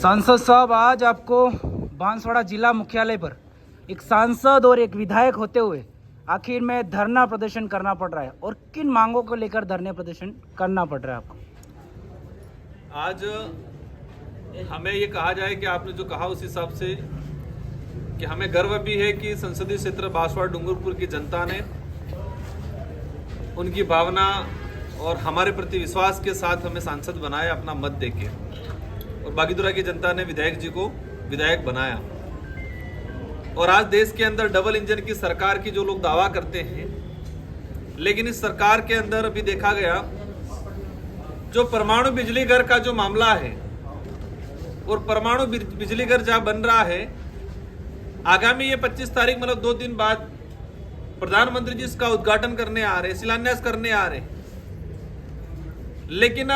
सांसद साहब, आज आपको बांसवाड़ा जिला मुख्यालय पर एक सांसद और एक विधायक होते हुए आखिर में धरना प्रदर्शन करना पड़ रहा है, और किन मांगों को लेकर धरने प्रदर्शन करना पड़ रहा है आपको? आज हमें ये कहा जाए कि आपने जो कहा उस हिसाब से कि हमें गर्व भी है कि संसदीय क्षेत्र बांसवाड़ा डूंगरपुर की जनता ने उनकी भावना और हमारे प्रति विश्वास के साथ हमें सांसद बनाया अपना मत देके, और बागीदुरा की जनता ने विधायक जी को विधायक बनाया। और आज देश के अंदर डबल इंजन की सरकार की जो लोग दावा करते हैं, लेकिन इस सरकार के अंदर अभी देखा गया जो परमाणु बिजली घर का जो मामला है, और परमाणु बिजली घर जहां बन रहा है, आगामी ये 25 तारीख मतलब 2 दिन बाद प्रधानमंत्री जी इसका उद्घाटन करने आ रहे, शिलान्यास करने आ रहे। लेकिन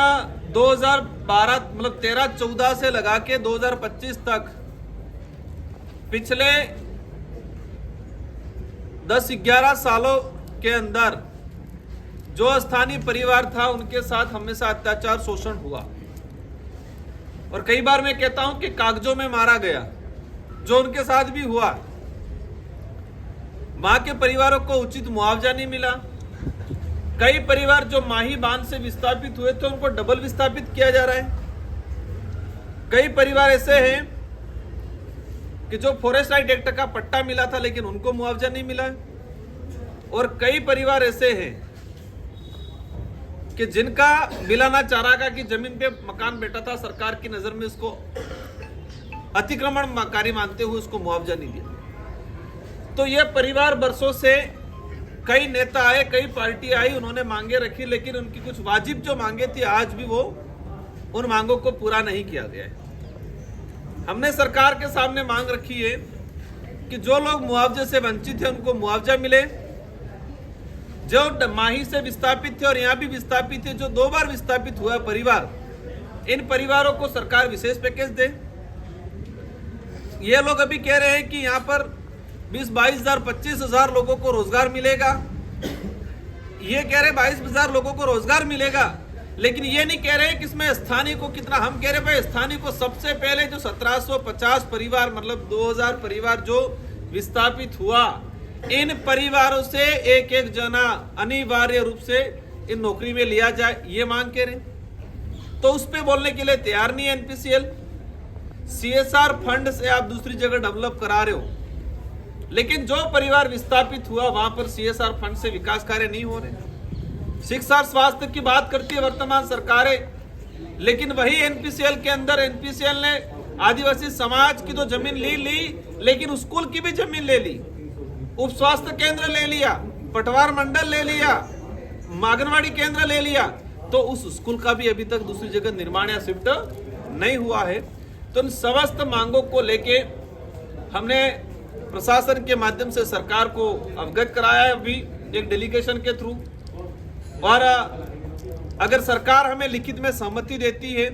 2012 मतलब 13-14 से लगा के 2025 तक पिछले 10-11 सालों के अंदर जो स्थानीय परिवार था उनके साथ हमेशा अत्याचार शोषण हुआ, और कई बार मैं कहता हूं कि कागजों में मारा गया, जो उनके साथ भी हुआ। मां के परिवारों को उचित मुआवजा नहीं मिला। कई परिवार जो माही बांध से विस्थापित हुए थे उनको डबल विस्थापित किया जा रहा है। कई परिवार ऐसे हैं कि जो फॉरेस्ट राइट एक्ट का पट्टा मिला था लेकिन उनको मुआवजा नहीं मिला, और कई परिवार ऐसे हैं कि जिनका मिलाना चारा का कि जमीन पे मकान बैठा था, सरकार की नजर में उसको अतिक्रमणकारी मानते हुए उसको मुआवजा नहीं दिया। तो ये परिवार बरसों से कई नेता आए, कई पार्टी आई, उन्होंने मांगे रखी, लेकिन उनकी कुछ वाजिब जो मांगे थी आज भी वो उन मांगों को पूरा नहीं किया गया है। हमने सरकार के सामने मांग रखी है कि जो लोग मुआवजे से वंचित थे उनको मुआवजा मिले, जो माही से विस्थापित थे और यहाँ भी विस्थापित थे, जो 2 बार विस्थापित हुआ परिवार, इन परिवारों को सरकार विशेष पैकेज दे। ये लोग अभी कह रहे हैं कि यहाँ पर 20-22 हजार 25 हजार लोगों को रोजगार मिलेगा। ये कह रहे 22 हजार लोगों को रोजगार मिलेगा, लेकिन ये नहीं कह रहे कि इसमें स्थानीय को कितना। हम कह रहे भाई स्थानीय को सबसे पहले जो 1750 परिवार मतलब 2000 परिवार जो विस्थापित हुआ, इन परिवारों से एक जना अनिवार्य रूप से इन नौकरी में लिया जाए, ये मांग कह रहे। तो उस पर बोलने के लिए तैयार नहीं है एनपीसीएल। सीएसआर फंड से आप दूसरी जगह डेवलप करा रहे हो, लेकिन जो परिवार विस्थापित हुआ वहां पर सीएसआर फंड से विकास कार्य नहीं हो रहे। शिक्षा और स्वास्थ्य की बात करती है वर्तमान सरकारें, लेकिन वही एनपीसीएल के अंदर एनपीसीएल ने आदिवासी समाज की तो जमीन ली, लेकिन स्कूल की भी जमीन ले ली, उप स्वास्थ्य केंद्र ले लिया, पटवार मंडल ले लिया, आंगनवाड़ी केंद्र ले लिया, तो उस स्कूल का भी अभी तक दूसरी जगह निर्माण या शिफ्ट नहीं हुआ है। तो इन समस्त मांगों को लेके हमने प्रशासन के माध्यम से सरकार को अवगत कराया है अभी एक डेलीगेशन के थ्रू, और अगर सरकार हमें लिखित में सहमति देती है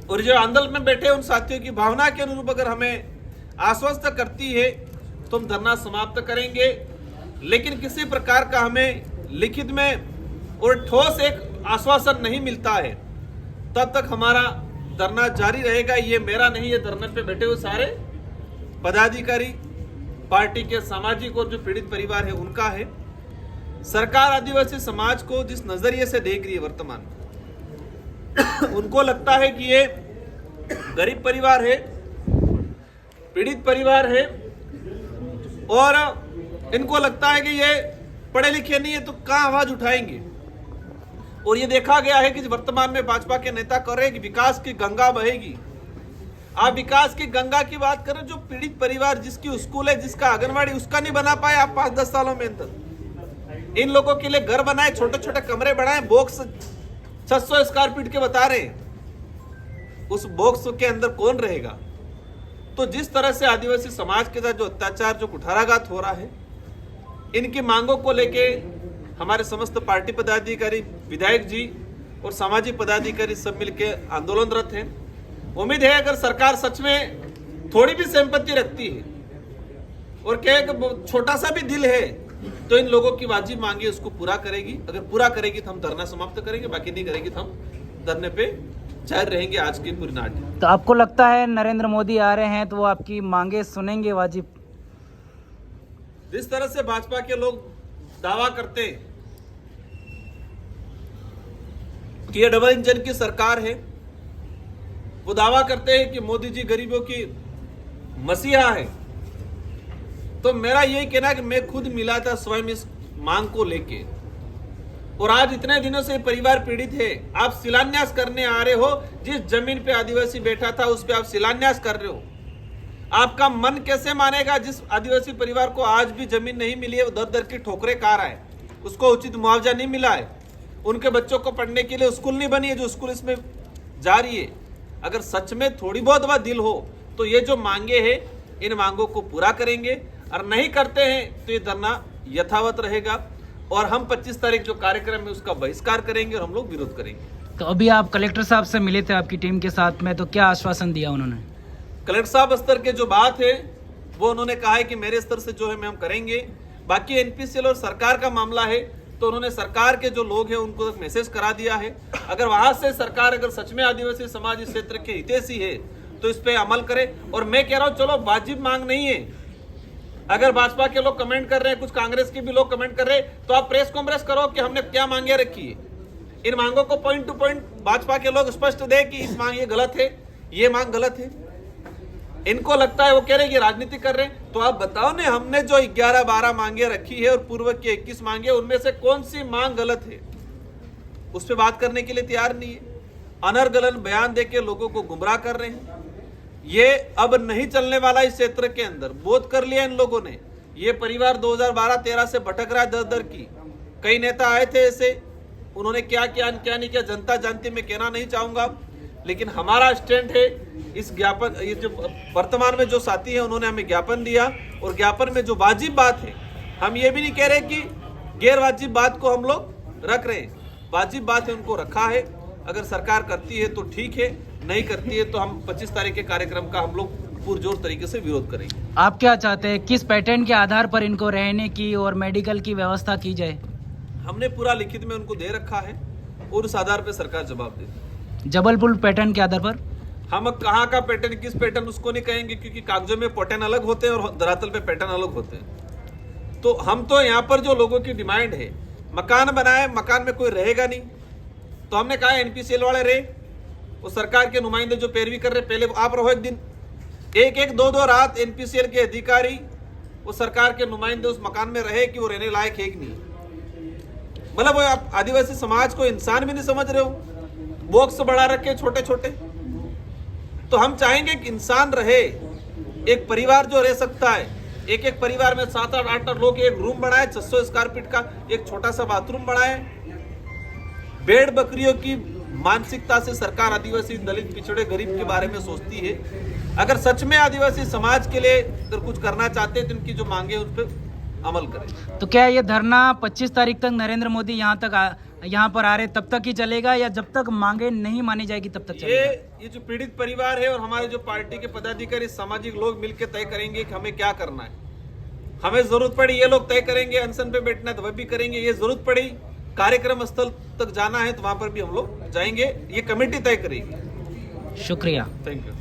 और जो आंदोलन में बैठे उन साथियों की भावना के अनुरूप अगर हमें आश्वस्त करती है तो हम धरना समाप्त करेंगे। लेकिन किसी प्रकार का हमें लिखित में और ठोस एक आश्वासन नहीं मिलता है तब तक हमारा धरना जारी रहेगा। ये मेरा नहीं है, धरने पे बैठे हुए सारे पदाधिकारी, पार्टी के सामाजिक और जो पीड़ित परिवार है उनका है। सरकार आदिवासी समाज को जिस नजरिए से देख रही है वर्तमान, उनको लगता है कि ये गरीब परिवार है, पीड़ित परिवार है, और इनको लगता है कि ये पढ़े लिखे नहीं है तो कहां आवाज उठाएंगे। और ये देखा गया है कि वर्तमान में भाजपा के नेता कर रहे हैं कि विकास की गंगा बहेगी। आप विकास की गंगा की बात करें, जो पीड़ित परिवार जिसकी स्कूल है, जिसका आंगनवाड़ी, उसका नहीं बना पाए आप 5-10 सालों में अंदर। इन लोगों के लिए घर बनाए, छोटे छोटे कमरे बनाए, बॉक्स 600 स्क्वायर फीट के बता रहे हैं, उस बॉक्स के अंदर कौन रहेगा। तो जिस तरह से आदिवासी समाज के साथ जो अत्याचार, जो कुठाराघात हो रहा है, इनकी मांगों को लेके हमारे समस्त पार्टी पदाधिकारी, विधायक जी और सामाजिक पदाधिकारी सब मिलकर आंदोलनरत हैं। उम्मीद है अगर सरकार सच में थोड़ी भी सिंपैथी रखती है और कहे छोटा सा भी दिल है तो इन लोगों की वाजिब मांगे उसको पूरा करेगी। अगर पूरा करेगी तो हम धरना समाप्त करेंगे, बाकी नहीं करेगी तो हम धरने पे जाहिर रहेंगे आज की पूरी नाटी। तो आपको लगता है नरेंद्र मोदी आ रहे हैं तो वो आपकी मांगे सुनेंगे वाजिब? जिस तरह से भाजपा के लोग दावा करते हैं कि ये डबल इंजन की सरकार है, वो दावा करते हैं कि मोदी जी गरीबों की मसीहा है, तो मेरा यही कहना कि मैं खुद मिला था स्वयं इस मांग को लेके, और आज इतने दिनों से परिवार पीड़ित है। आप शिलान्यास करने आ रहे हो, जिस जमीन पे आदिवासी बैठा था उस पे आप शिलान्यास कर रहे हो। आपका मन कैसे मानेगा जिस आदिवासी परिवार को आज भी जमीन नहीं मिली है, वो दर दर की ठोकरें खा रहा है, उसको उचित मुआवजा नहीं मिला है, उनके बच्चों को पढ़ने के लिए स्कूल नहीं बनी है जो स्कूल इसमें जा रही है। अगर सच में थोड़ी बहुत बात दिल हो तो ये जो मांगे हैं इन मांगों को पूरा करेंगे, और नहीं करते हैं तो ये धरना यथावत रहेगा, और हम 25 तारीख जो कार्यक्रम है उसका बहिष्कार करेंगे और हम लोग विरोध करेंगे। तो अभी आप कलेक्टर साहब से मिले थे आपकी टीम के साथ में, तो क्या आश्वासन दिया उन्होंने? कलेक्टर साहब स्तर के जो बात है वो उन्होंने कहा है कि मेरे स्तर से जो है मैं हम करेंगे। बाकी एनपीसीएल और सरकार का मामला है तो उन्होंने सरकार के जो लोग हैं उनको एक मैसेज करा दिया है। अगर वहां से सरकार अगर सच में आदिवासी समाज इस क्षेत्र के हितैषी है तो इस पे अमल करे। और मैं कह रहा हूं चलो वाजिब मांग नहीं है, अगर भाजपा के लोग कमेंट कर रहे हैं, कुछ कांग्रेस के भी लोग कमेंट कर रहे हैं, तो आप प्रेस कॉन्फ्रेंस करो कि हमने क्या मांगे रखी है। इन मांगों को पॉइंट टू पॉइंट भाजपा के लोग स्पष्ट दे कि इस मांग ये गलत है, ये मांग गलत है। इनको लगता है वो कह रहे हैं कि राजनीति कर रहे हैं, तो आप बताओ ने हमने जो 11-12 मांगे रखी है और पूर्व की 21 मांगे, उनमें से कौन सी मांग गलत है? उस पर बात करने के लिए तैयार नहीं है। अनर्गलन बयान देके लोगों को गुमराह कर रहे हैं। ये अब नहीं चलने वाला इस क्षेत्र के अंदर, बोध कर लिया इन लोगों ने। ये परिवार 2012-13 से भटक रहा है दर दर की। कई नेता आए थे ऐसे, उन्होंने क्या किया क्या नहीं किया जनता जानती, मैं कहना नहीं चाहूंगा, लेकिन हमारा स्टैंड है इस ज्ञापन, ये जो वर्तमान में जो साथी है उन्होंने हमें ज्ञापन दिया, और ज्ञापन में जो वाजिब बात है, हम ये भी नहीं कह रहे कि गैर वाजिब बात को हम लोग रख रहे हैं, वाजिब बात है उनको रखा है। अगर सरकार करती है तो ठीक है, नहीं करती है तो हम 25 तारीख के कार्यक्रम का हम लोग पुरजोर तरीके से विरोध करेंगे। आप क्या चाहते हैं, किस पैटर्न के आधार पर इनको रहने की और मेडिकल की व्यवस्था की जाए? हमने पूरा लिखित में उनको दे रखा है और उस आधार पर सरकार जवाब देगी। जबलपुर पैटर्न के आधार पर? हम कहाँ का पैटर्न, किस पैटर्न उसको नहीं कहेंगे, क्योंकि कागजों में पैटर्न अलग होते हैं और धरातल पे पैटर्न अलग होते हैं। तो हम तो यहाँ पर जो लोगों की डिमांड है, मकान बनाए, मकान में कोई रहेगा नहीं, तो हमने कहा एनपीसीएल वाले रहे, वो सरकार के नुमाइंदे जो पैरवी कर रहे, पहले आप रहो एक दिन, एक 2 रात एनपीसीएल के अधिकारी वो सरकार के नुमाइंदे उस मकान में रहे कि वो रहने लायक है कि नहीं। मतलब वो आप आदिवासी समाज को इंसान भी नहीं समझ रहे हो, बॉक्स बढ़ा रखे छोटे छोटे। तो हम चाहेंगे कि इंसान रहे, एक परिवार जो रह सकता है, एक परिवार में 7-8 लोग एक रूम बनाए, 600 स्क्वायर फीट का एक छोटा सा बाथरूम बनाए। भेड़ बकरियों की मानसिकता से सरकार आदिवासी, दलित, पिछड़े, गरीब के बारे में सोचती है। अगर सच में आदिवासी समाज के लिए अगर कुछ करना चाहते हैं तो इनकी जो मांगे उस पर अमल करें। तो क्या ये धरना 25 तारीख तक नरेंद्र मोदी यहाँ पर आ रहे तब तक ही चलेगा, या जब तक मांगे नहीं मानी जाएगी तब तक चलेगा? ये जो पीड़ित परिवार है और हमारे जो पार्टी के पदाधिकारी, सामाजिक लोग मिलकर तय करेंगे कि हमें क्या करना है। हमें जरूरत पड़ी ये लोग तय करेंगे, अनशन पे बैठना है तो वह भी करेंगे। ये जरूरत पड़ी कार्यक्रम स्थल तक जाना है तो वहां पर भी हम लोग जाएंगे, ये कमेटी तय करेगी। शुक्रिया। Thank you.